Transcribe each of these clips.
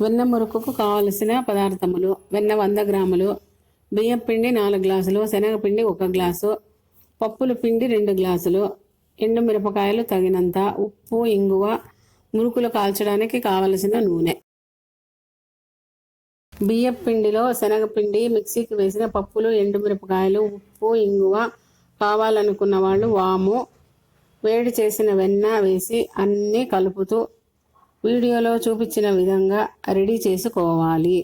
వెన్న మురుకుకు కావలసిన పదార్థములు: వెన్న 100 గ్రాములు, బియ్యం పిండి 4 గ్లాసులు, శనగపిండి 1 గ్లాసు, పప్పుల పిండి 2 గ్లాసులు, ఎండు మిరపకాయలు తగినంత, ఉప్పు, ఇంగువ, మురుకులు కాల్చడానికి కావలసిన నూనె. బియ్యం పిండిలో శనగపిండి, మిక్సీకి వేసిన పప్పులు, ఎండుమిరపకాయలు, ఉప్పు, ఇంగువ, కావాలనుకున్న వాళ్ళు వాము, వేడి చేసిన వెన్న వేసి అన్నీ కలుపుతూ వీడియోలో చూపించిన విధంగా రెడీ చేసుకోవాలి.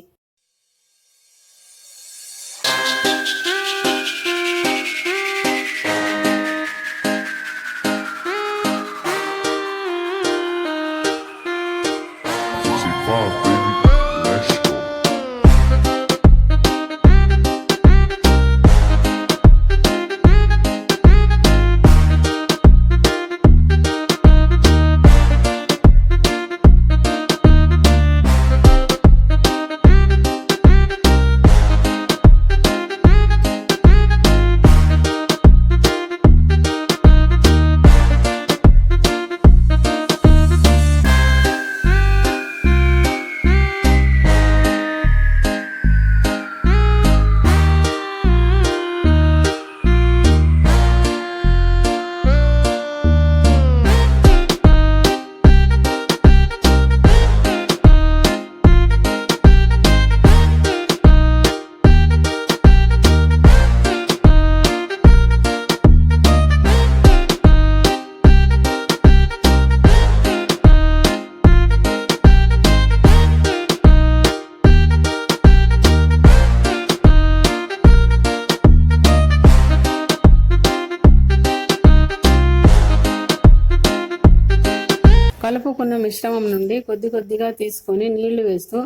కలుపుకున్న మిశ్రమం నుండి కొద్ది కొద్దిగా తీసుకొని నీళ్లు వేస్తూ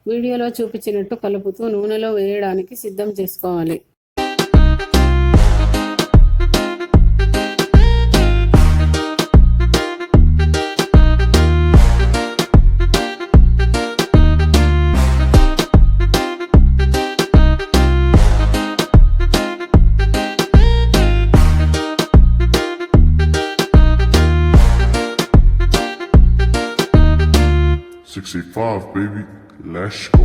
వీడియోలో చూపించినట్టు కలుపుతూ నూనెలో వేయడానికి సిద్ధం చేసుకోవాలి. Baby, let's go.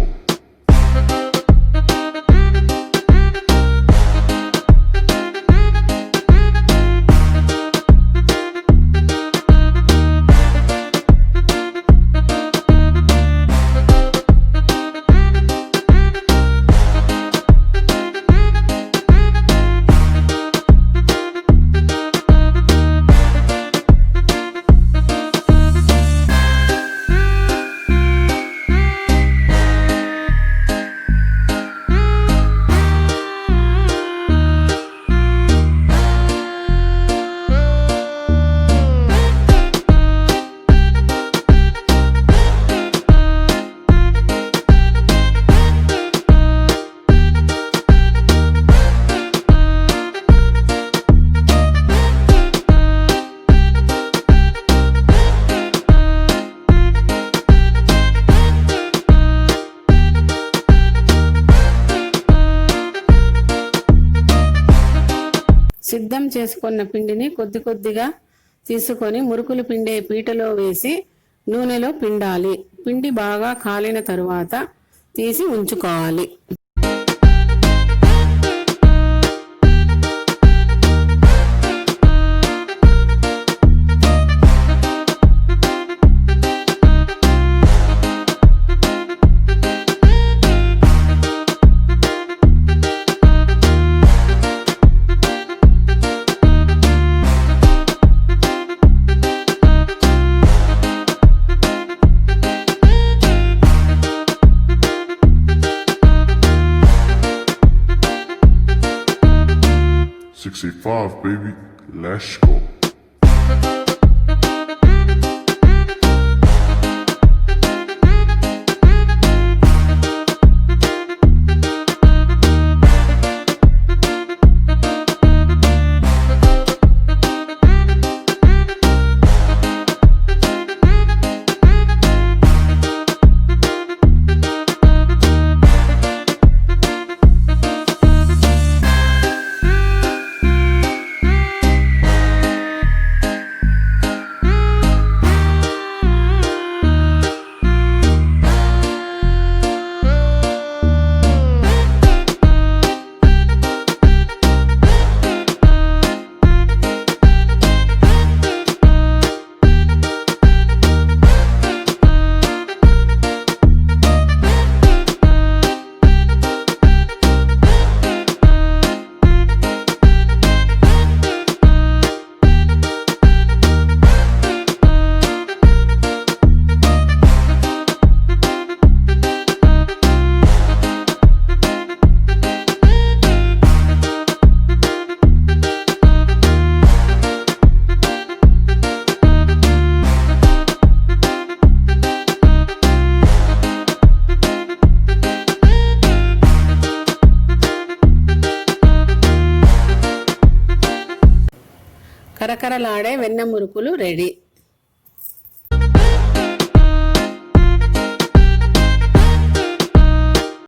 సిద్ధం చేసుకున్న పిండిని కొద్ది కొద్దిగా తీసుకొని మురుకులు పిండే పీటలో వేసి నూనెలో పిండాలి. పిండి బాగా కాలిన తరువాత తీసి ఉంచుకోవాలి. Baby, let's go. కరకరలాడే వెన్న మురుకులు రెడీ.